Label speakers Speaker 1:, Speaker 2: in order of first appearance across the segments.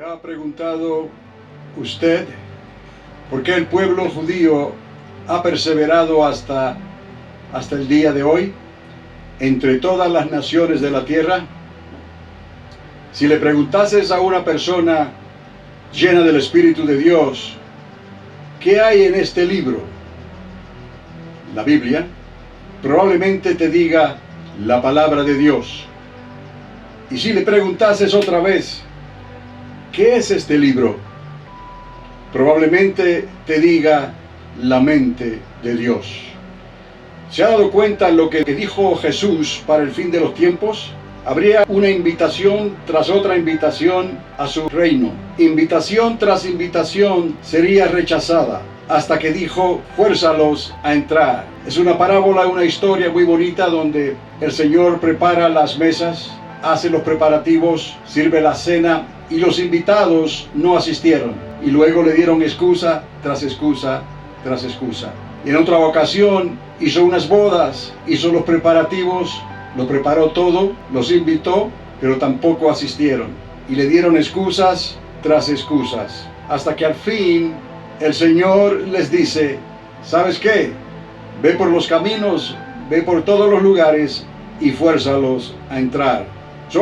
Speaker 1: ha preguntado usted por qué el pueblo judío ha perseverado hasta el día de hoy entre todas las naciones de la tierra? Si le preguntases a una persona llena del Espíritu de Dios, ¿qué hay en este libro? La Biblia, probablemente te diga la palabra de Dios. Y si le preguntases otra vez, ¿qué es este libro? Probablemente te diga la mente de Dios. ¿Se ha dado cuenta lo que dijo Jesús para el fin de los tiempos? Habría una invitación tras otra invitación a su reino. Invitación tras invitación sería rechazada, hasta que dijo, fuérzalos a entrar. Es una parábola, una historia muy bonita donde el Señor prepara las mesas, hace los preparativos, sirve la cena y los invitados no asistieron. Y luego le dieron excusa tras excusa tras excusa. Y en otra ocasión hizo unas bodas, hizo los preparativos, lo preparó todo, los invitó, pero tampoco asistieron. Y le dieron excusas tras excusas. Hasta que al fin el Señor les dice, ¿sabes qué? Ve por los caminos, ve por todos los lugares y fuérzalos a entrar.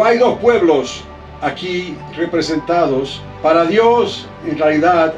Speaker 1: Hay dos pueblos aquí representados. Para Dios, en realidad,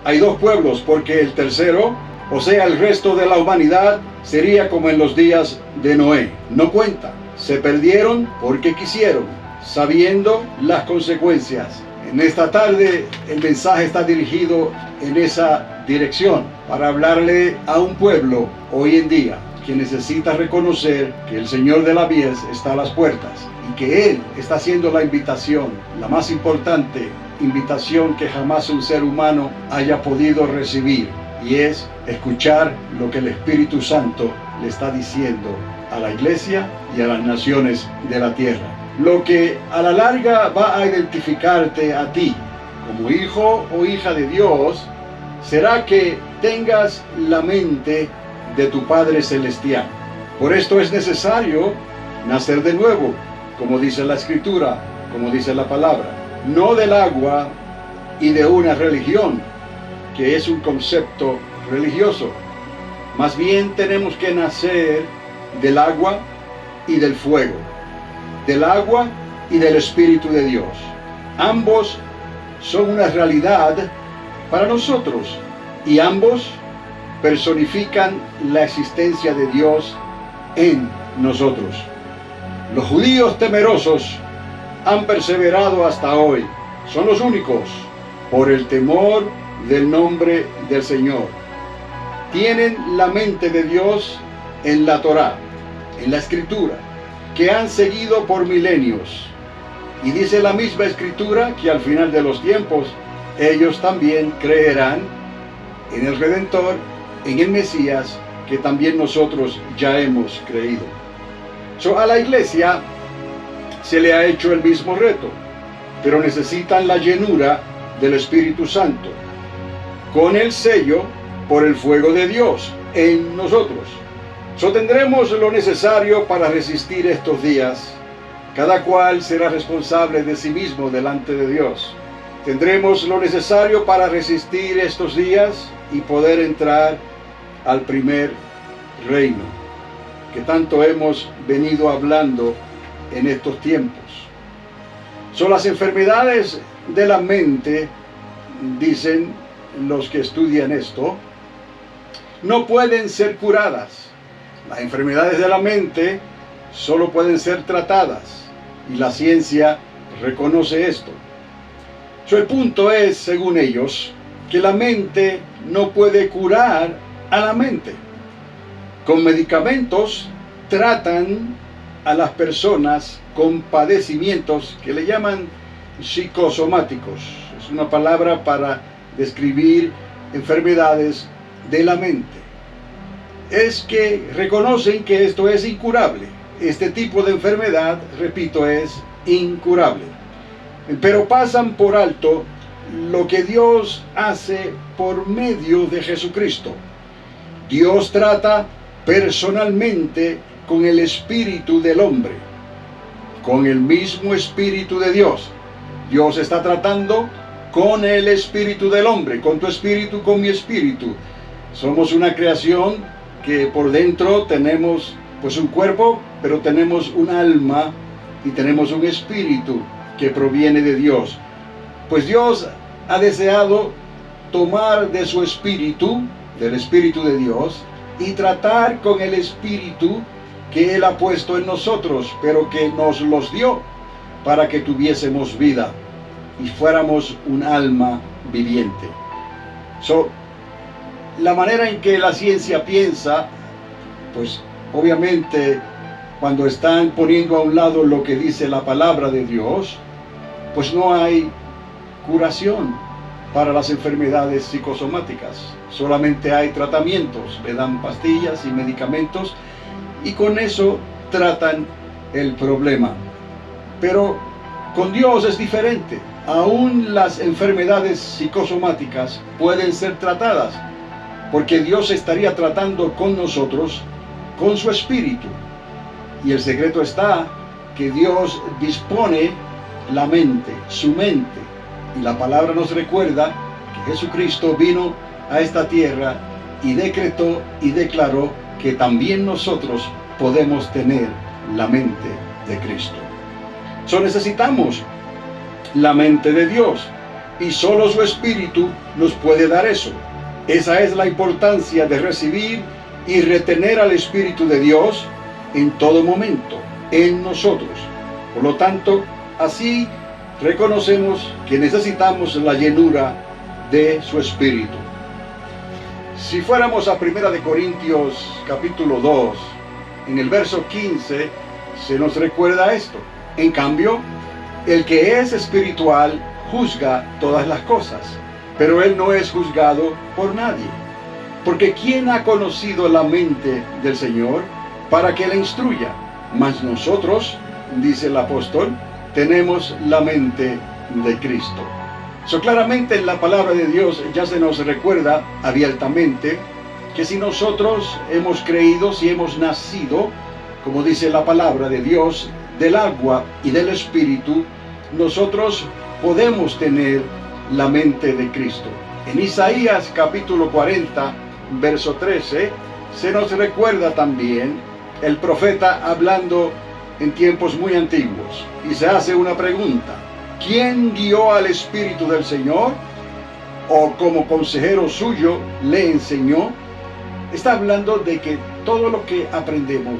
Speaker 1: hay dos pueblos, porque el tercero, o sea, el resto de la humanidad, sería como en los días de Noé. No cuenta. Se perdieron porque quisieron, sabiendo las consecuencias. En esta tarde, el mensaje está dirigido en esa dirección, para hablarle a un pueblo hoy en día que necesita reconocer que el Señor de la mies está a las puertas y que Él está haciendo la invitación, la más importante invitación que jamás un ser humano haya podido recibir, y es escuchar lo que el Espíritu Santo le está diciendo a la iglesia y a las naciones de la tierra. Lo que a la larga va a identificarte a ti como hijo o hija de Dios será que tengas la mente de tu Padre Celestial. Por esto es necesario nacer de nuevo, como dice la Escritura, como dice la palabra. No del agua y de una religión, que es un concepto religioso. Más bien tenemos que nacer del agua y del fuego, del agua y del Espíritu de Dios. Ambos son una realidad para nosotros y ambos personifican la existencia de Dios en nosotros. Los judíos temerosos han perseverado hasta hoy. Son los únicos, por el temor del nombre del Señor. Tienen la mente de Dios en la Torá, en la Escritura, que han seguido por milenios. Y dice la misma Escritura que al final de los tiempos, ellos también creerán en el Redentor, en el Mesías, que también nosotros ya hemos creído. A la iglesia se le ha hecho el mismo reto, pero necesitan la llenura del Espíritu Santo, con el sello por el fuego de Dios en nosotros. Tendremos lo necesario para resistir estos días. Cada cual será responsable de sí mismo delante de Dios. Tendremos lo necesario para resistir estos días y poder entrar al primer reino, que tanto hemos venido hablando en estos tiempos. Las enfermedades de la mente, dicen los que estudian esto, no pueden ser curadas. Las enfermedades de la mente solo pueden ser tratadas, y la ciencia reconoce esto. El punto es, según ellos, que la mente no puede curar a la mente. Con medicamentos tratan a las personas con padecimientos que le llaman psicosomáticos. Es una palabra para describir enfermedades de la mente. Es que reconocen que esto es incurable. Este tipo de enfermedad, repito, es incurable. Pero pasan por alto lo que Dios hace por medio de Jesucristo. Dios trata personalmente con el espíritu del hombre, con el mismo Espíritu de Dios. Dios está tratando con el espíritu del hombre, con tu espíritu, con mi espíritu. Somos una creación que por dentro tenemos pues un cuerpo, pero tenemos un alma y tenemos un espíritu que proviene de Dios. Pues Dios ha deseado tomar de su espíritu, del espíritu de Dios, y tratar con el espíritu que Él ha puesto en nosotros, pero que nos los dio para que tuviésemos vida y fuéramos un alma viviente. La manera en que la ciencia piensa, pues obviamente cuando están poniendo a un lado lo que dice la palabra de Dios, pues no hay curación para las enfermedades psicosomáticas. Solamente hay tratamientos, le dan pastillas y medicamentos y con eso tratan el problema. Pero con Dios es diferente. Aún las enfermedades psicosomáticas pueden ser tratadas, porque Dios estaría tratando con nosotros, con su espíritu. Y el secreto está que Dios dispone la mente, su mente. Y la palabra nos recuerda que Jesucristo vino a esta tierra y decretó y declaró que también nosotros podemos tener la mente de Cristo. Necesitamos la mente de Dios y solo su espíritu nos puede dar eso. Esa es la importancia de recibir y retener al Espíritu de Dios en todo momento, en nosotros. Por lo tanto, así reconocemos que necesitamos la llenura de su Espíritu. Si fuéramos a 1 Corintios capítulo 2, en el verso 15, se nos recuerda esto. En cambio, el que es espiritual juzga todas las cosas, pero él no es juzgado por nadie. Porque ¿quién ha conocido la mente del Señor para que le instruya? Mas nosotros, dice el apóstol, tenemos la mente de Cristo. Claramente en la palabra de Dios ya se nos recuerda abiertamente que si nosotros hemos creído, si hemos nacido, como dice la palabra de Dios, del agua y del Espíritu, nosotros podemos tener la mente de Cristo. En Isaías capítulo 40, verso 13, se nos recuerda también el profeta hablando en tiempos muy antiguos y se hace una pregunta: ¿quién guió al Espíritu del Señor? ¿O como consejero suyo le enseñó? Está hablando de que todo lo que aprendemos,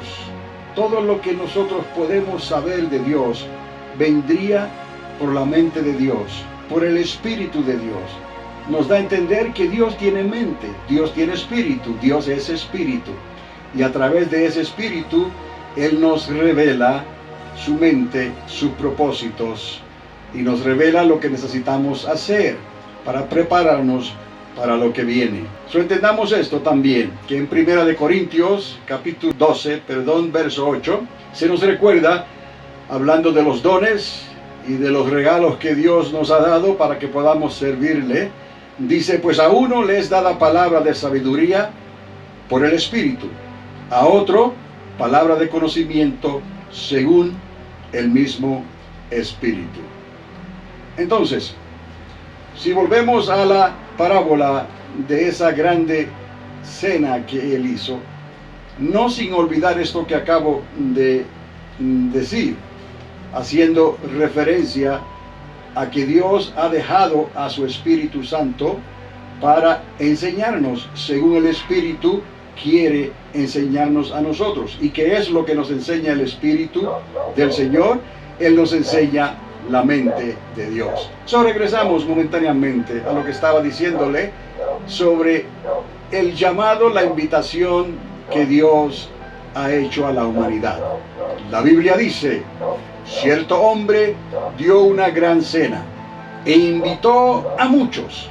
Speaker 1: todo lo que nosotros podemos saber de Dios, vendría por la mente de Dios, por el Espíritu de Dios. Nos da a entender que Dios tiene mente, Dios tiene espíritu, Dios es espíritu. Y a través de ese espíritu, Él nos revela su mente, sus propósitos, y nos revela lo que necesitamos hacer para prepararnos para lo que viene. Entendamos esto también, que en 1 Corintios, capítulo 12, verso 8, se nos recuerda, hablando de los dones y de los regalos que Dios nos ha dado para que podamos servirle, dice: pues a uno le es dada palabra de sabiduría por el Espíritu, a otro palabra de conocimiento según el mismo Espíritu. Entonces, si volvemos a la parábola de esa grande cena que Él hizo, no sin olvidar esto que acabo de decir, haciendo referencia a que Dios ha dejado a su Espíritu Santo para enseñarnos según el Espíritu quiere enseñarnos a nosotros. ¿Y qué es lo que nos enseña el Espíritu del Señor? Él nos enseña la mente de Dios. Regresamos momentáneamente a lo que estaba diciéndole sobre el llamado, la invitación que Dios ha hecho a la humanidad. La Biblia dice: cierto hombre dio una gran cena e invitó a muchos,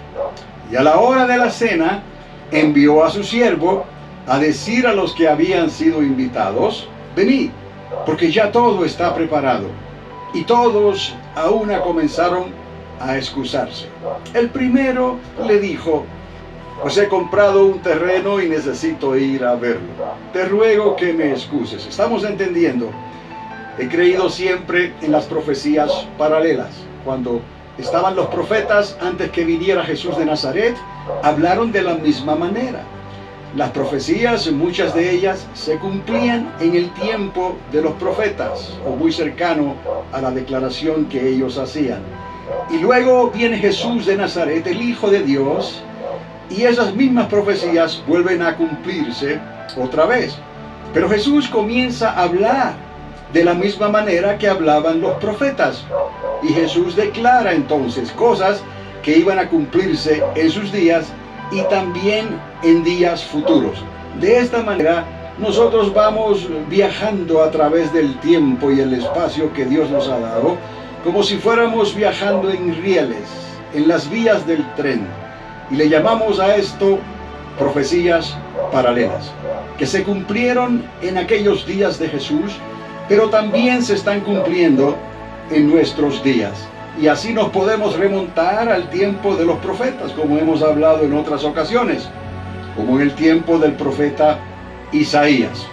Speaker 1: y a la hora de la cena envió a su siervo a decir a los que habían sido invitados: venid, porque ya todo está preparado. Y todos a una comenzaron a excusarse. El primero le dijo: pues he comprado un terreno y necesito ir a verlo. Te ruego que me excuses. Estamos entendiendo. He creído siempre en las profecías paralelas. Cuando estaban los profetas antes que viniera Jesús de Nazaret, hablaron de la misma manera. Las profecías, muchas de ellas, se cumplían en el tiempo de los profetas, o muy cercano a la declaración que ellos hacían. Y luego viene Jesús de Nazaret, el Hijo de Dios, y esas mismas profecías vuelven a cumplirse otra vez. Pero Jesús comienza a hablar de la misma manera que hablaban los profetas. Y Jesús declara entonces cosas que iban a cumplirse en sus días y también en días futuros. De esta manera, nosotros vamos viajando a través del tiempo y el espacio que Dios nos ha dado, como si fuéramos viajando en rieles, en las vías del tren. Y le llamamos a esto profecías paralelas, que se cumplieron en aquellos días de Jesús, pero también se están cumpliendo en nuestros días. Y así nos podemos remontar al tiempo de los profetas, como hemos hablado en otras ocasiones, como en el tiempo del profeta Isaías.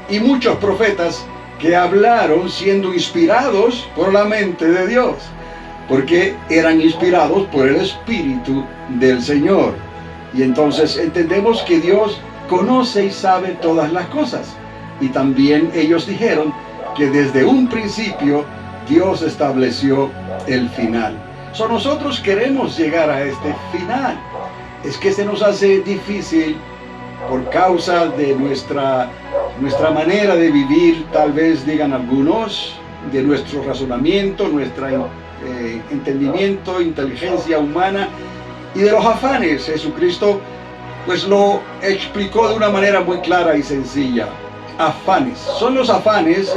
Speaker 1: Y muchos profetas que hablaron siendo inspirados por la mente de Dios, porque eran inspirados por el Espíritu del Señor. Y entonces entendemos que Dios conoce y sabe todas las cosas. Y también ellos dijeron que desde un principio Dios estableció el final. Nosotros queremos llegar a este final. Es que se nos hace difícil por causa de nuestra manera de vivir, tal vez digan algunos, de nuestro razonamiento, nuestro entendimiento, inteligencia humana y de los afanes. Jesucristo pues lo explicó de una manera muy clara y sencilla. Afanes. Son los afanes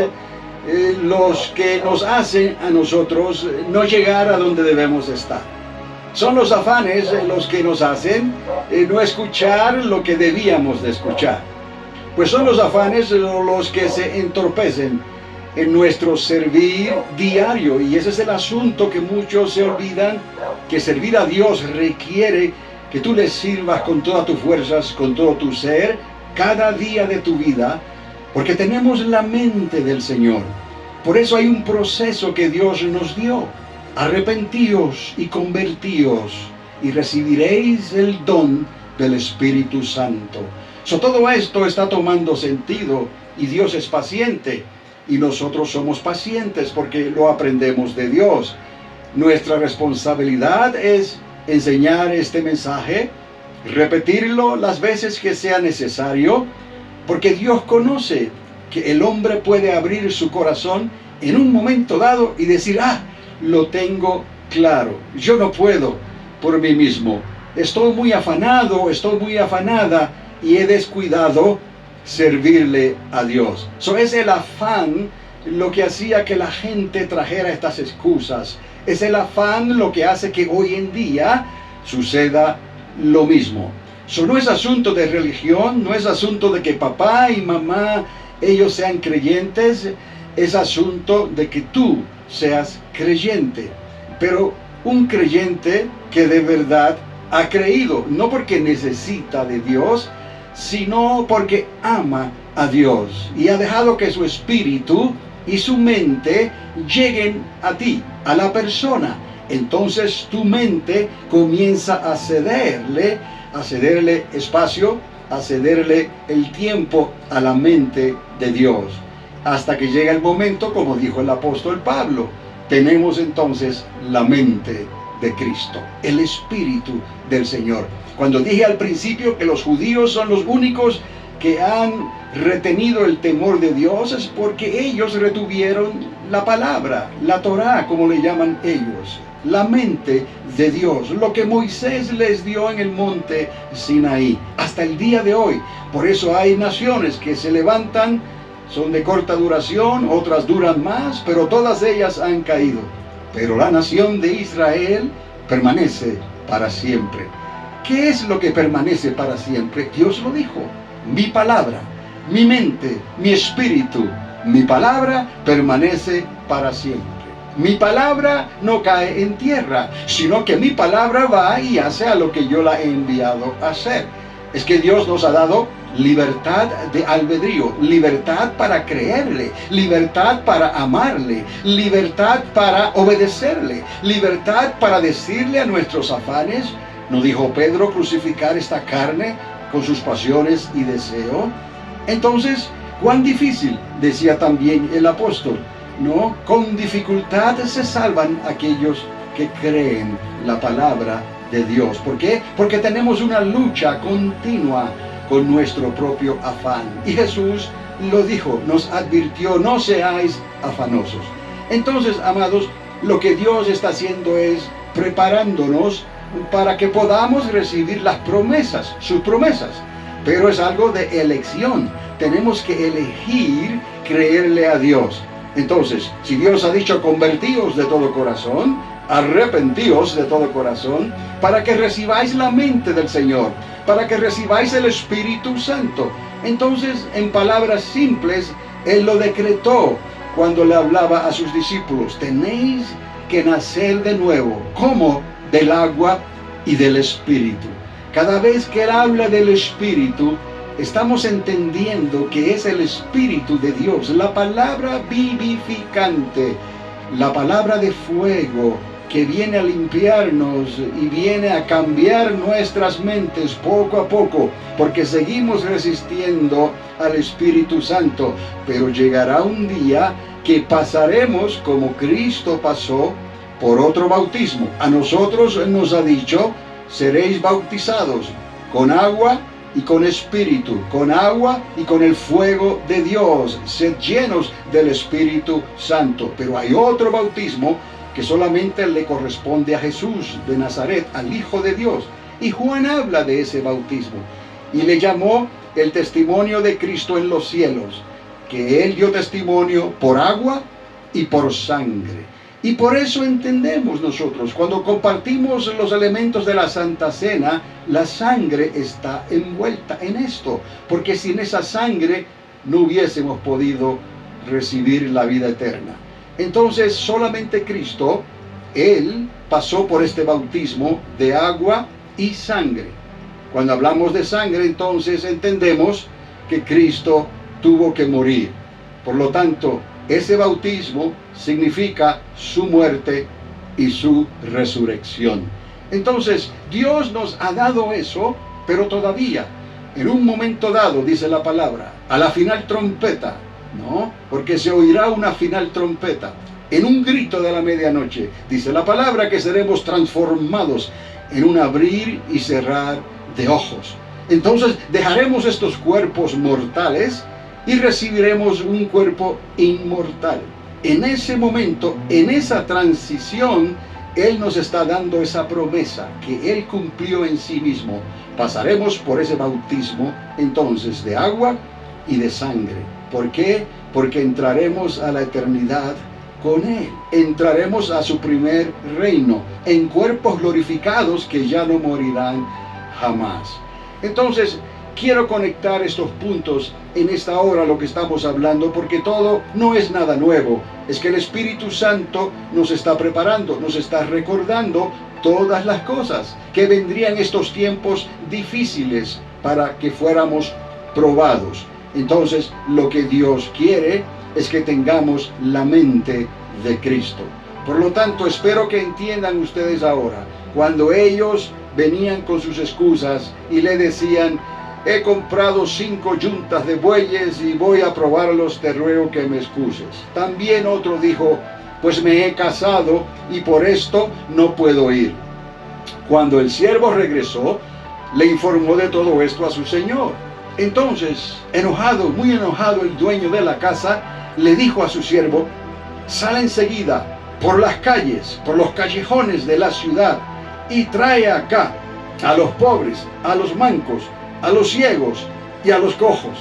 Speaker 1: los que nos hacen a nosotros no llegar a donde debemos estar. Son los afanes los que nos hacen no escuchar lo que debíamos de escuchar. Pues son los afanes los que se entorpecen en nuestro servir diario. Y ese es el asunto que muchos se olvidan, que servir a Dios requiere que tú le sirvas con todas tus fuerzas, con todo tu ser, cada día de tu vida, porque tenemos la mente del Señor. Por eso hay un proceso que Dios nos dio. Arrepentíos y convertíos y recibiréis el don del Espíritu Santo. Todo esto está tomando sentido y Dios es paciente y nosotros somos pacientes porque lo aprendemos de Dios. Nuestra responsabilidad es enseñar este mensaje, repetirlo las veces que sea necesario, porque Dios conoce que el hombre puede abrir su corazón en un momento dado y decir, lo tengo claro, yo no puedo por mí mismo, estoy muy afanado, estoy muy afanada y he descuidado servirle a Dios. Es el afán lo que hacía que la gente trajera estas excusas. Es el afán lo que hace que hoy en día suceda lo mismo. No es asunto de religión, no es asunto de que papá y mamá ellos sean creyentes, es asunto de que tú seas creyente. Pero un creyente que de verdad ha creído, no porque necesita de Dios, sino porque ama a Dios y ha dejado que su espíritu y su mente lleguen a ti, a la persona. Entonces tu mente comienza a cederle espacio, a cederle el tiempo a la mente de Dios. Hasta que llega el momento, como dijo el apóstol Pablo, tenemos entonces la mente de Cristo, el Espíritu del Señor. Cuando dije al principio que los judíos son los únicos que han retenido el temor de Dios, es porque ellos retuvieron la palabra, la Torá, como le llaman ellos, la mente de Dios, lo que Moisés les dio en el monte Sinaí, hasta el día de hoy. Por eso hay naciones que se levantan, son de corta duración, otras duran más, pero todas ellas han caído. Pero la nación de Israel permanece para siempre. ¿Qué es lo que permanece para siempre? Dios lo dijo. Mi palabra, mi mente, mi espíritu, mi palabra permanece para siempre. Mi palabra no cae en tierra, sino que mi palabra va y hace a lo que yo la he enviado a hacer. Es que Dios nos ha dado libertad de albedrío, libertad para creerle, libertad para amarle, libertad para obedecerle, libertad para decirle a nuestros afanes, ¿no dijo Pedro crucificar esta carne con sus pasiones y deseo? Entonces, cuán difícil, decía también el apóstol, ¿no? Con dificultad se salvan aquellos que creen la palabra de Dios. ¿Por qué? Porque tenemos una lucha continua con nuestro propio afán. Y Jesús lo dijo, nos advirtió, no seáis afanosos. Entonces, amados, lo que Dios está haciendo es preparándonos para que podamos recibir las promesas, sus promesas. Pero es algo de elección. Tenemos que elegir creerle a Dios. Entonces, si Dios ha dicho convertíos de todo corazón, arrepentíos de todo corazón, para que recibáis la mente del Señor, para que recibáis el Espíritu Santo. Entonces, en palabras simples, Él lo decretó cuando le hablaba a sus discípulos. Tenéis que nacer de nuevo. ¿Cómo? Del agua y del Espíritu. Cada vez que Él habla del Espíritu, estamos entendiendo que es el Espíritu de Dios, la palabra vivificante, la palabra de fuego que viene a limpiarnos y viene a cambiar nuestras mentes poco a poco, porque seguimos resistiendo al Espíritu Santo. Pero llegará un día que pasaremos como Cristo pasó por otro bautismo. A nosotros nos ha dicho, seréis bautizados con agua y con Espíritu, con agua y con el fuego de Dios, sed llenos del Espíritu Santo. Pero hay otro bautismo que solamente le corresponde a Jesús de Nazaret, al Hijo de Dios. Y Juan habla de ese bautismo y le llamó el testimonio de Cristo en los cielos, que Él dio testimonio por agua y por sangre. Y por eso entendemos nosotros, cuando compartimos los elementos de la Santa Cena, la sangre está envuelta en esto, porque sin esa sangre no hubiésemos podido recibir la vida eterna. Entonces, solamente Cristo, Él pasó por este bautismo de agua y sangre. Cuando hablamos de sangre, entonces entendemos que Cristo tuvo que morir. Por lo tanto, ese bautismo significa su muerte y su resurrección. Entonces, Dios nos ha dado eso, pero todavía, en un momento dado, dice la palabra, a la final trompeta, ¿no? Porque se oirá una final trompeta, en un grito de la medianoche, dice la palabra, que seremos transformados en un abrir y cerrar de ojos. Entonces, dejaremos estos cuerpos mortales y recibiremos un cuerpo inmortal. En ese momento, en esa transición, Él nos está dando esa promesa que Él cumplió en sí mismo. Pasaremos por ese bautismo, entonces, de agua y de sangre. ¿Por qué? Porque entraremos a la eternidad con Él. Entraremos a su primer reino, en cuerpos glorificados que ya no morirán jamás. Entonces, quiero conectar estos puntos en esta hora, lo que estamos hablando, porque todo no es nada nuevo. Es que el Espíritu Santo nos está preparando, nos está recordando todas las cosas que vendrían estos tiempos difíciles para que fuéramos probados. Entonces, lo que Dios quiere es que tengamos la mente de Cristo. Por lo tanto, espero que entiendan ustedes ahora, cuando ellos venían con sus excusas y le decían, he comprado 5 yuntas de bueyes y voy a probarlos, te ruego que me excuses. También otro dijo, pues me he casado y por esto no puedo ir. Cuando el siervo regresó, le informó de todo esto a su señor. Entonces, enojado, muy enojado, el dueño de la casa le dijo a su siervo, sal enseguida por las calles, por los callejones de la ciudad y trae acá a los pobres, a los mancos, a los ciegos y a los cojos.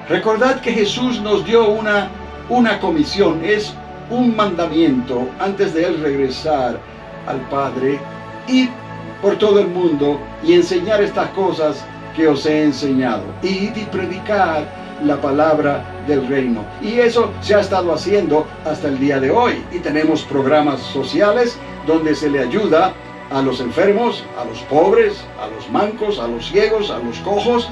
Speaker 1: Recordad que Jesús nos dio una comisión, es un mandamiento antes de Él regresar al Padre, ir por todo el mundo y enseñar estas cosas que os he enseñado. Id y predicar la palabra del reino. Y eso se ha estado haciendo hasta el día de hoy. Y tenemos programas sociales donde se le ayuda a los enfermos, a los pobres, a los mancos, a los ciegos, a los cojos,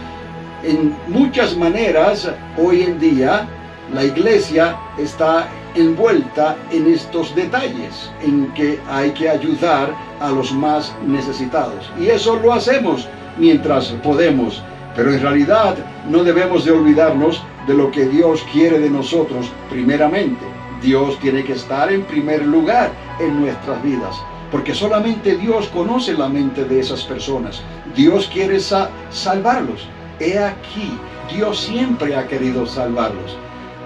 Speaker 1: en muchas maneras, hoy en día, la iglesia está envuelta en estos detalles, en que hay que ayudar a los más necesitados. Y eso lo hacemos mientras podemos, pero en realidad no debemos de olvidarnos de lo que Dios quiere de nosotros primeramente. Dios tiene que estar en primer lugar en nuestras vidas, porque solamente Dios conoce la mente de esas personas. Dios quiere salvarlos. He aquí, Dios siempre ha querido salvarlos.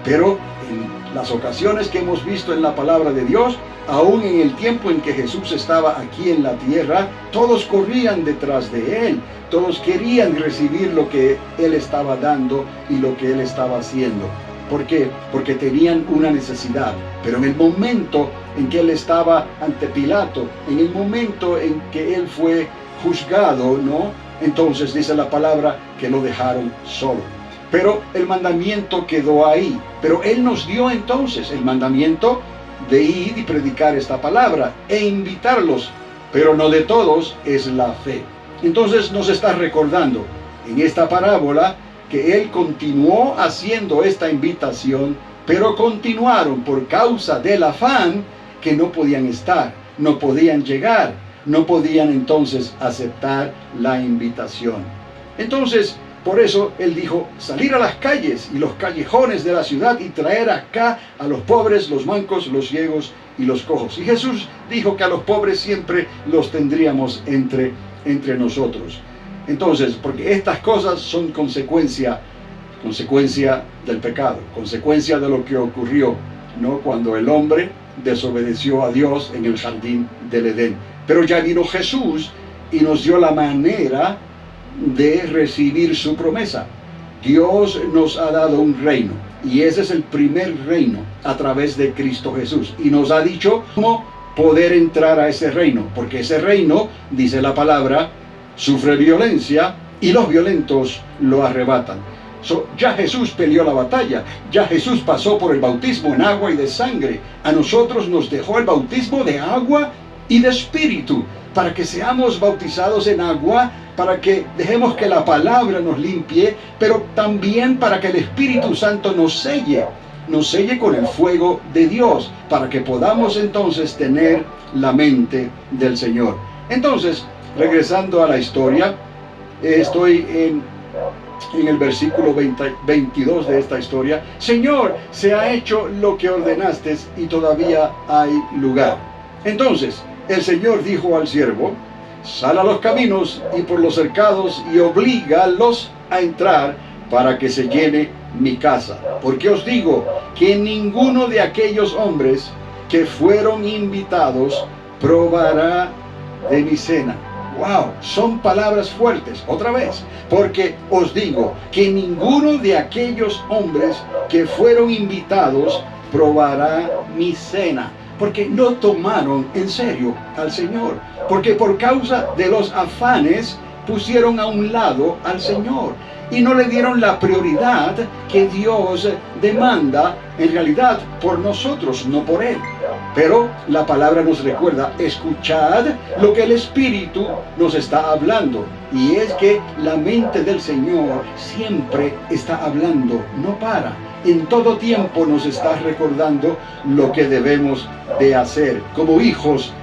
Speaker 1: Pero en las ocasiones que hemos visto en la palabra de Dios, aún en el tiempo en que Jesús estaba aquí en la tierra, todos corrían detrás de Él. Todos querían recibir lo que Él estaba dando y lo que Él estaba haciendo. ¿Por qué? Porque tenían una necesidad. Pero en el momento en que Él estaba ante Pilato, en el momento en que Él fue juzgado, ¿no? Entonces dice la palabra que lo dejaron solo. Pero el mandamiento quedó ahí. Pero Él nos dio entonces el mandamiento de ir y predicar esta palabra e invitarlos. Pero no de todos es la fe. Entonces nos está recordando en esta parábola que Él continuó haciendo esta invitación, pero continuaron por causa del afán que no podían estar, no podían llegar, no podían entonces aceptar la invitación. Entonces, por eso Él dijo, salir a las calles y los callejones de la ciudad y traer acá a los pobres, los mancos, los ciegos y los cojos. Y Jesús dijo que a los pobres siempre los tendríamos entre nosotros. Entonces, porque estas cosas son consecuencia del pecado, consecuencia de lo que ocurrió, ¿no? Cuando el hombre desobedeció a Dios en el jardín del Edén. Pero ya vino Jesús y nos dio la manera de recibir su promesa. Dios nos ha dado un reino y ese es el primer reino a través de Cristo Jesús. Y nos ha dicho cómo poder entrar a ese reino, porque ese reino, dice la palabra, sufre violencia y los violentos lo arrebatan. Ya Jesús peleó la batalla, ya Jesús pasó por el bautismo en agua y de sangre. A nosotros nos dejó el bautismo de agua y de espíritu, para que seamos bautizados en agua, para que dejemos que la palabra nos limpie, pero también para que el Espíritu Santo nos selle con el fuego de Dios, para que podamos entonces tener la mente del Señor. Entonces, regresando a la historia, estoy en el versículo 22 de esta historia. Señor, se ha hecho lo que ordenaste y todavía hay lugar. Entonces, el Señor dijo al siervo, sal a los caminos y por los cercados y oblígalos a entrar para que se llene mi casa. Porque os digo que ninguno de aquellos hombres que fueron invitados probará de mi cena. ¡Wow! Son palabras fuertes. Otra vez. Porque os digo que ninguno de aquellos hombres que fueron invitados probará mi cena. Porque no tomaron en serio al Señor. Porque por causa de los afanes pusieron a un lado al Señor. Y no le dieron la prioridad que Dios demanda en realidad por nosotros, no por Él. Pero la palabra nos recuerda, escuchad lo que el Espíritu nos está hablando. Y es que la mente del Señor siempre está hablando, no para. En todo tiempo nos está recordando lo que debemos de hacer como hijos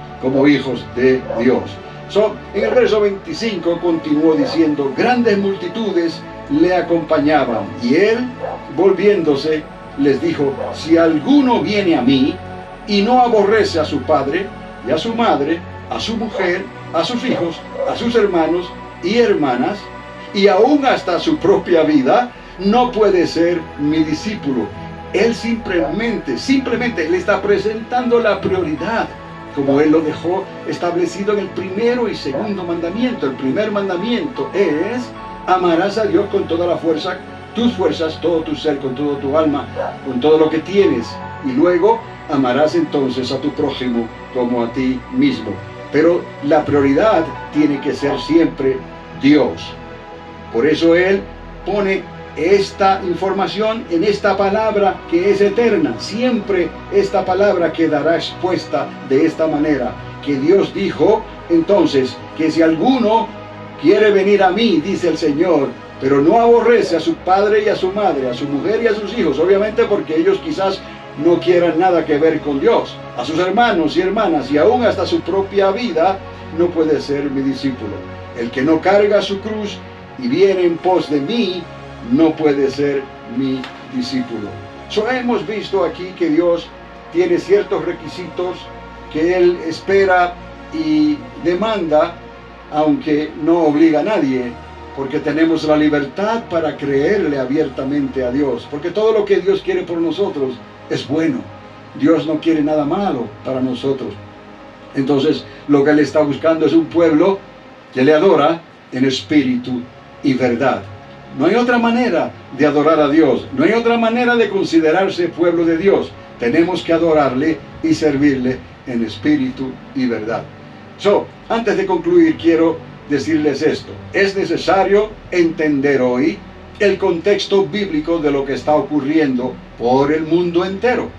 Speaker 1: de Dios. En el verso 25 continuó diciendo, grandes multitudes le acompañaban. Y Él, volviéndose, les dijo, si alguno viene a mí y no aborrece a su padre y a su madre, a su mujer, a sus hijos, a sus hermanos y hermanas, y aún hasta su propia vida, no puede ser mi discípulo. Él simplemente le está presentando la prioridad, como Él lo dejó establecido en el primero y segundo mandamiento. El primer mandamiento es, amarás a Dios con toda la fuerza, tus fuerzas, todo tu ser, con todo tu alma, con todo lo que tienes. Y luego amarás entonces a tu prójimo como a ti mismo. Pero la prioridad tiene que ser siempre Dios. Por eso Él pone esta información en esta palabra que es eterna. Siempre esta palabra quedará expuesta de esta manera. Que Dios dijo entonces que si alguno quiere venir a mí, dice el Señor, pero no aborrece a su padre y a su madre, a su mujer y a sus hijos, obviamente porque ellos quizás no quieran nada que ver con Dios, a sus hermanos y hermanas y aún hasta su propia vida, no puede ser mi discípulo. El que no carga su cruz y viene en pos de mí, no puede ser mi discípulo. Hemos visto aquí que Dios tiene ciertos requisitos que Él espera y demanda, aunque no obliga a nadie, porque tenemos la libertad para creerle abiertamente a Dios, porque todo lo que Dios quiere por nosotros es bueno. Dios no quiere nada malo para nosotros. Entonces, lo que Él está buscando es un pueblo que le adora en espíritu y verdad. No hay otra manera de adorar a Dios, no hay otra manera de considerarse pueblo de Dios. Tenemos que adorarle y servirle en espíritu y verdad. Antes de concluir, quiero decirles esto. Es necesario entender hoy el contexto bíblico de lo que está ocurriendo por el mundo entero.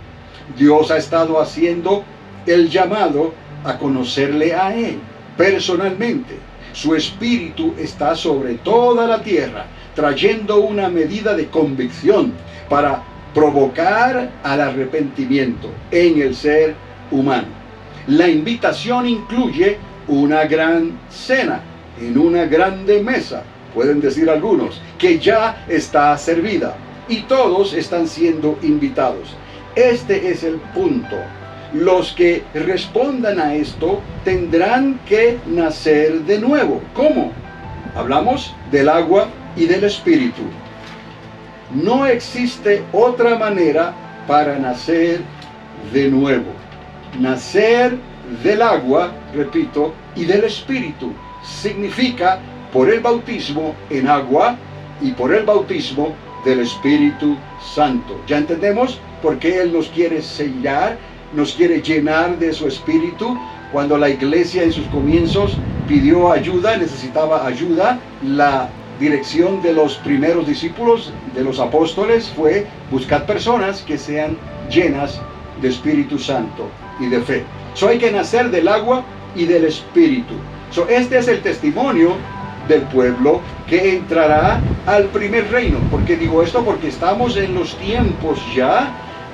Speaker 1: Dios ha estado haciendo el llamado a conocerle a Él personalmente. Su espíritu está sobre toda la tierra, trayendo una medida de convicción para provocar al arrepentimiento en el ser humano. La invitación incluye una gran cena en una grande mesa, pueden decir algunos, que ya está servida y todos están siendo invitados. Este es el punto. Los que respondan a esto tendrán que nacer de nuevo. ¿Cómo? Hablamos del agua y del espíritu. No existe otra manera para nacer de nuevo. Nacer del agua, repito, y del espíritu significa por el bautismo en agua y por el bautismo del Espíritu Santo. ¿Ya entendemos por qué Él nos quiere sellar, nos quiere llenar de su espíritu? Cuando la iglesia en sus comienzos pidió ayuda, necesitaba ayuda, la dirección de los primeros discípulos, de los apóstoles, fue buscar personas que sean llenas de Espíritu Santo y de fe. Hay que nacer del agua y del espíritu. Este es el testimonio del pueblo que entrará al primer reino. ¿Por qué digo esto? Porque estamos en los tiempos ya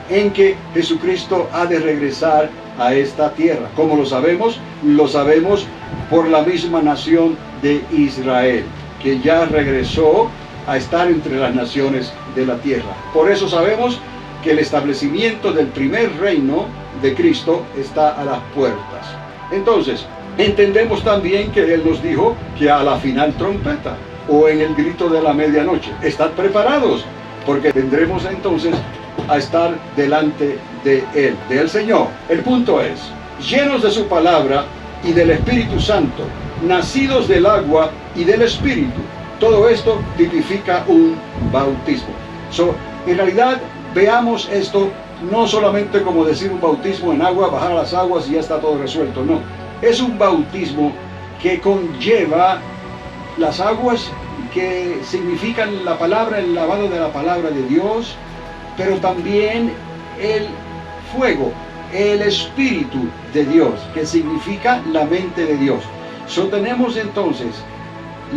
Speaker 1: en que Jesucristo ha de regresar a esta tierra. ¿Cómo lo sabemos? Lo sabemos por la misma nación de Israel, que ya regresó a estar entre las naciones de la tierra. Por eso sabemos que el establecimiento del primer reino de Cristo está a las puertas. Entonces, entendemos también que Él nos dijo que a la final trompeta o en el grito de la medianoche, estad preparados, porque vendremos entonces a estar delante de Él, del Señor. El punto es, llenos de su palabra y del Espíritu Santo, nacidos del agua y del Espíritu. Todo esto tipifica un bautismo. En realidad, veamos esto no solamente como decir un bautismo en agua, bajar a las aguas y ya está todo resuelto, no. Es un bautismo que conlleva las aguas que significan la palabra, el lavado de la palabra de Dios, pero también el fuego, el Espíritu de Dios, que significa la mente de Dios. Tenemos entonces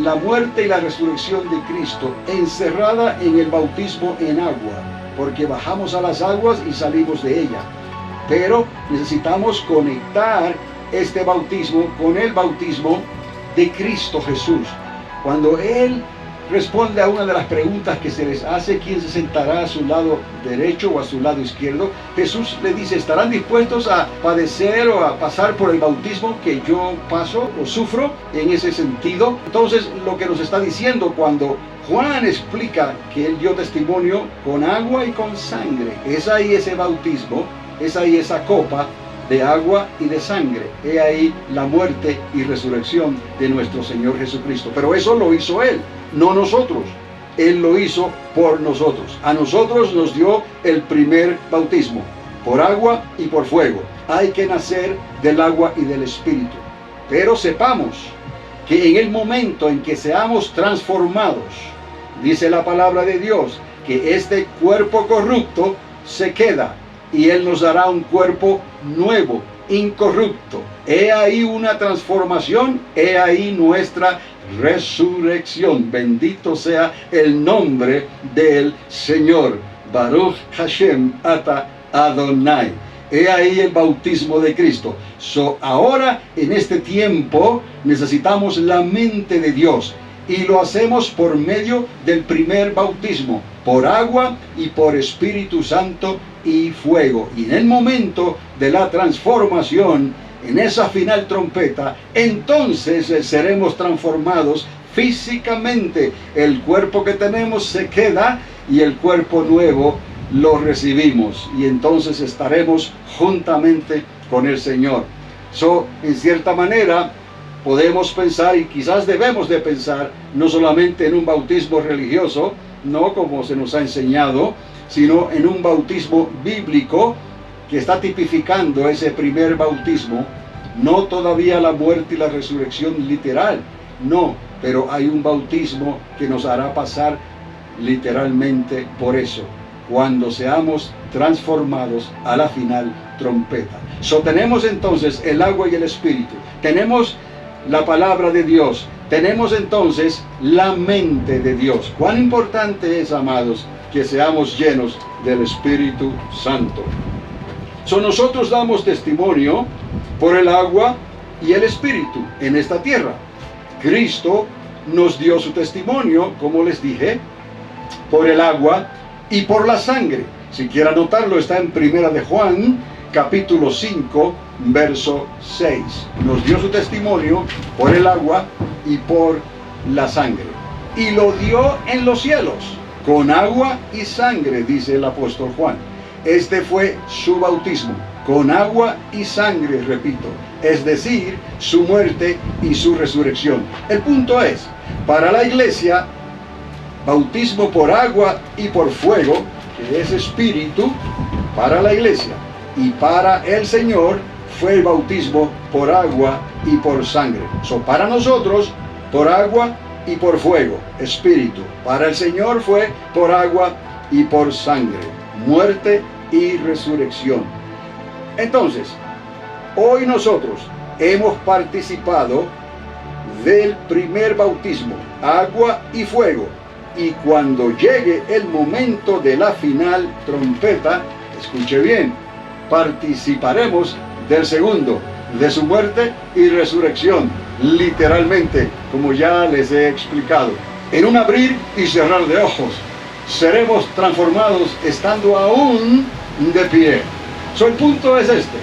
Speaker 1: la muerte y la resurrección de Cristo encerrada en el bautismo en agua, porque bajamos a las aguas y salimos de ella. Pero necesitamos conectar este bautismo con el bautismo de Cristo Jesús. Cuando Él responde a una de las preguntas que se les hace, ¿quién se sentará a su lado derecho o a su lado izquierdo? Jesús le dice, ¿estarán dispuestos a padecer o a pasar por el bautismo que yo paso o sufro en ese sentido? Entonces, lo que nos está diciendo cuando Juan explica que Él dio testimonio con agua y con sangre, es ahí ese bautismo, es ahí esa copa de agua y de sangre. He ahí la muerte y resurrección de nuestro Señor Jesucristo. Pero eso lo hizo Él, no nosotros. Él lo hizo por nosotros. A nosotros nos dio el primer bautismo, por agua y por fuego. Hay que nacer del agua y del Espíritu. Pero sepamos que en el momento en que seamos transformados, dice la palabra de Dios, que este cuerpo corrupto se queda y Él nos dará un cuerpo nuevo, incorrupto. He ahí una transformación, he ahí nuestra resurrección. Bendito sea el nombre del Señor. Baruch Hashem ata Adonai. He ahí el bautismo de Cristo. Ahora, en este tiempo, necesitamos la mente de Dios. Y lo hacemos por medio del primer bautismo, por agua y por Espíritu Santo y fuego. Y en el momento de la transformación, en esa final trompeta, entonces seremos transformados físicamente. El cuerpo que tenemos se queda y el cuerpo nuevo lo recibimos. Y entonces estaremos juntamente con el Señor. En cierta manera, podemos pensar, y quizás debemos de pensar, no solamente en un bautismo religioso, no como se nos ha enseñado, sino en un bautismo bíblico que está tipificando ese primer bautismo. No todavía la muerte y la resurrección literal, no, pero hay un bautismo que nos hará pasar literalmente por eso, cuando seamos transformados a la final trompeta. Tenemos entonces el agua y el Espíritu, tenemos la palabra de Dios, tenemos entonces la mente de Dios. Cuán importante es, amados, que seamos llenos del Espíritu Santo. Nosotros damos testimonio por el agua y el Espíritu en esta tierra. Cristo nos dio su testimonio, como les dije, por el agua y por la sangre. Si quiere anotarlo, está en 1 de Juan, capítulo 5, verso 6. Nos dio su testimonio por el agua y por la sangre. Y lo dio en los cielos, con agua y sangre, dice el apóstol Juan. Este fue su bautismo, con agua y sangre, repito, es decir, su muerte y su resurrección. El punto es, para la iglesia, bautismo por agua y por fuego, que es espíritu, para la iglesia, y para el Señor fue el bautismo por agua y por sangre. Para nosotros, por agua y por fuego, espíritu. Para el Señor fue por agua y por sangre, muerte y resurrección. Entonces, hoy nosotros hemos participado del primer bautismo, agua y fuego. Y cuando llegue el momento de la final trompeta, escuche bien, participaremos del segundo, de su muerte y resurrección, literalmente, como ya les he explicado. En un abrir y cerrar de ojos, seremos transformados estando aún de pie. El punto es este,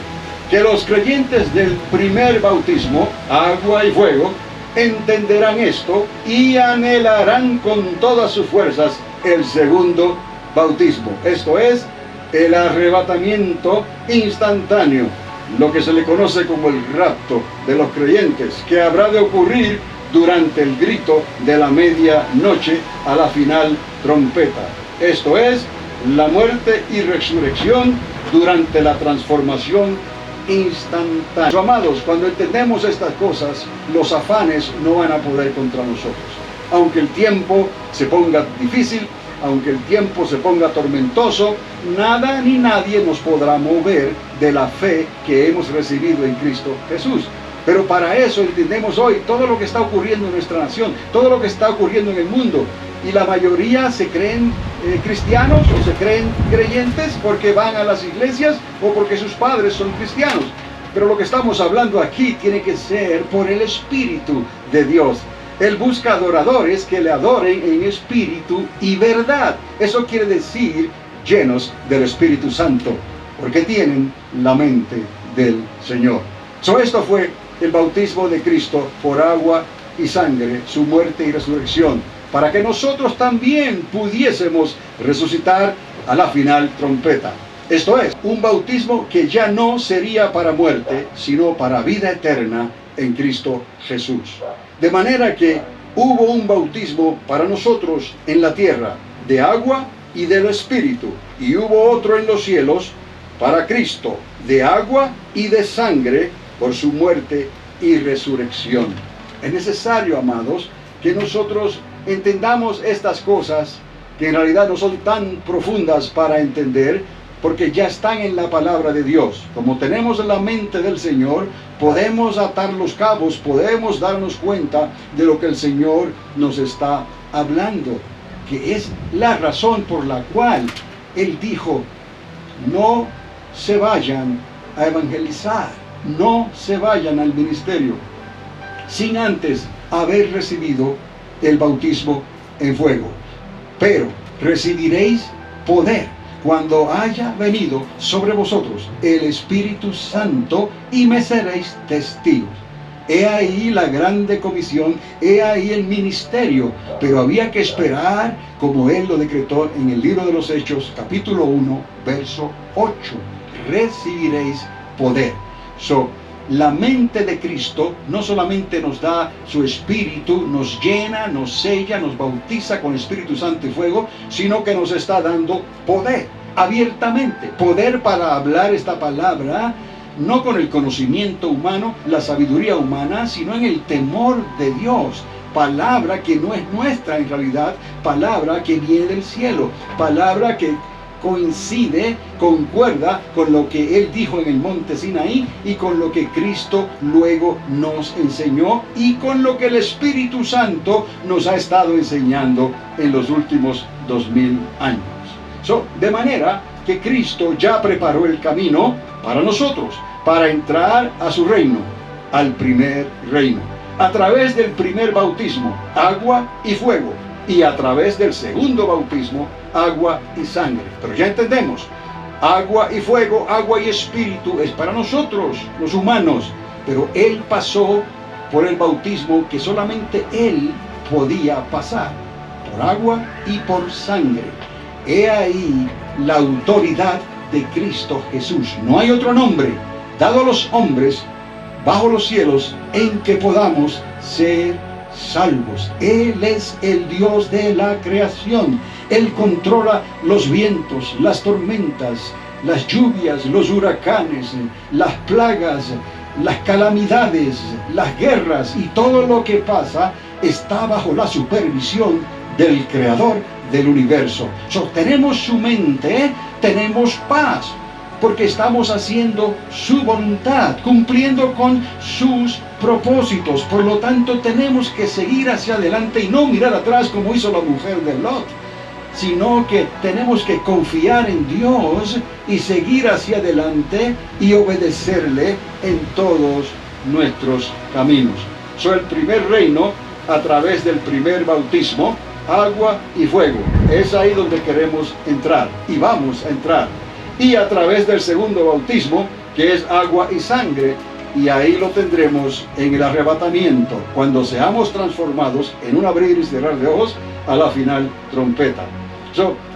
Speaker 1: que los creyentes del primer bautismo, agua y fuego, entenderán esto y anhelarán con todas sus fuerzas el segundo bautismo. Esto es el arrebatamiento instantáneo, lo que se le conoce como el rapto de los creyentes, que habrá de ocurrir durante el grito de la medianoche a la final trompeta. Esto es la muerte y resurrección durante la transformación instantánea. Amados, cuando entendemos estas cosas, los afanes no van a poder contra nosotros. Aunque el tiempo se ponga difícil, aunque el tiempo se ponga tormentoso, nada ni nadie nos podrá mover de la fe que hemos recibido en Cristo Jesús. Pero para eso entendemos hoy todo lo que está ocurriendo en nuestra nación, todo lo que está ocurriendo en el mundo. Y la mayoría se creen cristianos o se creen creyentes porque van a las iglesias o porque sus padres son cristianos. Pero lo que estamos hablando aquí tiene que ser por el Espíritu de Dios. Él busca adoradores que le adoren en espíritu y verdad. Eso quiere decir llenos del Espíritu Santo, porque tienen la mente del Señor. Esto fue el bautismo de Cristo por agua y sangre, su muerte y resurrección, para que nosotros también pudiésemos resucitar a la final trompeta. Esto es, un bautismo que ya no sería para muerte, sino para vida eterna en Cristo Jesús. De manera que hubo un bautismo para nosotros en la tierra de agua y del Espíritu, y hubo otro en los cielos para Cristo de agua y de sangre por su muerte y resurrección. Es necesario, amados, que nosotros entendamos estas cosas que en realidad no son tan profundas para entender, porque ya están en la palabra de Dios. Como tenemos la mente del Señor, podemos atar los cabos, podemos darnos cuenta de lo que el Señor nos está hablando, que es la razón por la cual Él dijo: no se vayan a evangelizar, no se vayan al ministerio, sin antes haber recibido el bautismo en fuego. Pero recibiréis poder cuando haya venido sobre vosotros el Espíritu Santo, y me seréis testigos. He ahí la grande comisión, he ahí el ministerio, pero había que esperar como Él lo decretó en el libro de los Hechos, capítulo 1, verso 8. Recibiréis poder. La mente de Cristo no solamente nos da su Espíritu, nos llena, nos sella, nos bautiza con Espíritu Santo y fuego, sino que nos está dando poder, abiertamente. Poder para hablar esta palabra, no con el conocimiento humano, la sabiduría humana, sino en el temor de Dios. Palabra que no es nuestra en realidad, palabra que viene del cielo, palabra que coincide, concuerda con lo que Él dijo en el monte Sinaí y con lo que Cristo luego nos enseñó y con lo que el Espíritu Santo nos ha estado enseñando en los últimos 2000 años. De manera que Cristo ya preparó el camino para nosotros, para entrar a su reino, al primer reino, a través del primer bautismo, agua y fuego, y a través del segundo bautismo, agua y sangre. Pero ya entendemos, agua y fuego, agua y espíritu es para nosotros, los humanos, pero Él pasó por el bautismo que solamente Él podía pasar, por agua y por sangre. He ahí la autoridad de Cristo Jesús. No hay otro nombre dado a los hombres bajo los cielos en que podamos ser salvos. Él es el Dios de la creación. Él controla los vientos, las tormentas, las lluvias, los huracanes, las plagas, las calamidades, las guerras, y todo lo que pasa está bajo la supervisión del Creador del universo. Tenemos su mente, tenemos paz, porque estamos haciendo su voluntad, cumpliendo con sus propósitos. Por lo tanto, tenemos que seguir hacia adelante y no mirar atrás como hizo la mujer de Lot, sino que tenemos que confiar en Dios y seguir hacia adelante y obedecerle en todos nuestros caminos. El primer reino a través del primer bautismo, agua y fuego. Es ahí donde queremos entrar y vamos a entrar. Y a través del segundo bautismo, que es agua y sangre, y ahí lo tendremos en el arrebatamiento, cuando seamos transformados en un abrir y cerrar de ojos a la final trompeta.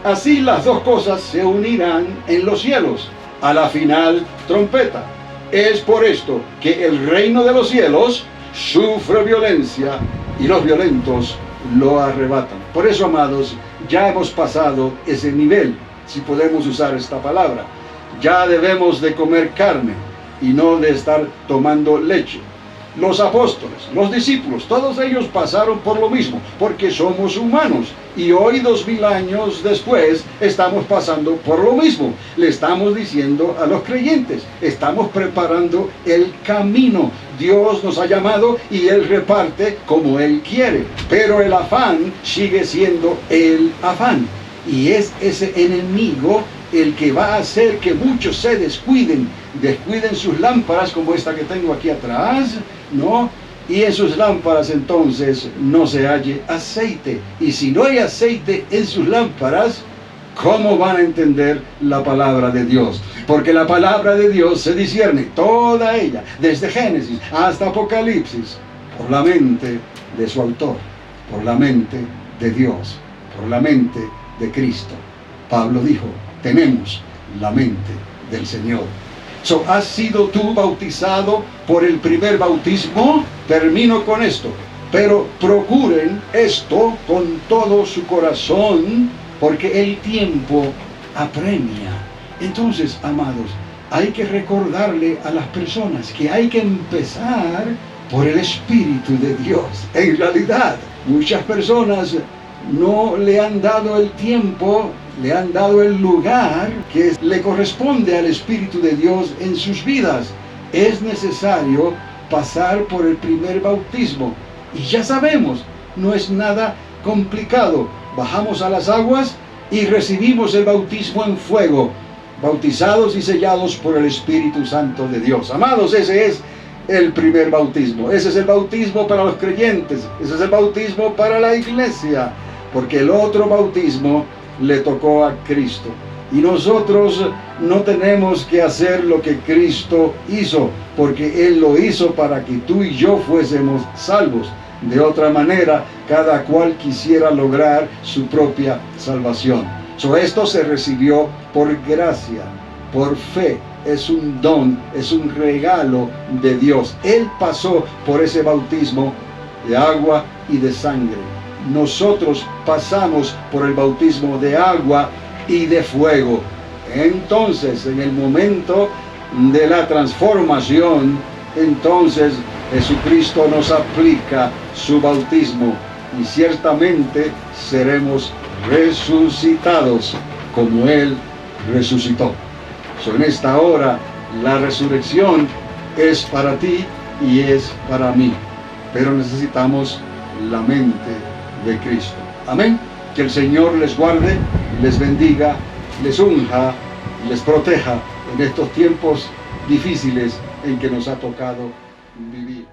Speaker 1: Así las dos cosas se unirán en los cielos a la final trompeta. Es por esto que el reino de los cielos sufre violencia y los violentos lo arrebatan. Por eso, amados, ya hemos pasado ese nivel, si podemos usar esta palabra. Ya debemos de comer carne y no de estar tomando leche. Los apóstoles, los discípulos, todos ellos pasaron por lo mismo, porque somos humanos. Y hoy, 2000 años después, estamos pasando por lo mismo. Le estamos diciendo a los creyentes, estamos preparando el camino. Dios nos ha llamado y Él reparte como Él quiere. Pero el afán sigue siendo el afán. Y es ese enemigo el que va a hacer que muchos se descuiden sus lámparas, como esta que tengo aquí atrás, ¿no? Y en sus lámparas entonces no se halle aceite. Y si no hay aceite en sus lámparas, ¿cómo van a entender la palabra de Dios? Porque la palabra de Dios se discierne, toda ella, desde Génesis hasta Apocalipsis, por la mente de su autor, por la mente de Dios, por la mente de Cristo. Pablo dijo, tenemos la mente del Señor. ¿Has sido tú bautizado por el primer bautismo? Termino con esto. Pero procuren esto con todo su corazón, porque el tiempo apremia. Entonces, amados, hay que recordarle a las personas que hay que empezar por el Espíritu de Dios. En realidad, muchas personas no le han dado el tiempo le han dado el lugar que le corresponde al Espíritu de Dios en sus vidas. Es necesario pasar por el primer bautismo. Y ya sabemos, no es nada complicado. Bajamos a las aguas y recibimos el bautismo en fuego, bautizados y sellados por el Espíritu Santo de Dios. Amados, ese es el primer bautismo. Ese es el bautismo para los creyentes. Ese es el bautismo para la iglesia. Porque el otro bautismo le tocó a Cristo. Y nosotros no tenemos que hacer lo que Cristo hizo, porque Él lo hizo para que tú y yo fuésemos salvos. De otra manera, cada cual quisiera lograr su propia salvación. Esto se recibió por gracia, por fe. Es un don, es un regalo de Dios. Él pasó por ese bautismo de agua y de sangre. Nosotros pasamos por el bautismo de agua y de fuego. Entonces, en el momento de la transformación, entonces Jesucristo nos aplica su bautismo y ciertamente seremos resucitados como Él resucitó. En esta hora, la resurrección es para ti y es para mí, pero necesitamos la mente de Cristo. Amén. Que el Señor les guarde, les bendiga, les unja, les proteja en estos tiempos difíciles en que nos ha tocado vivir.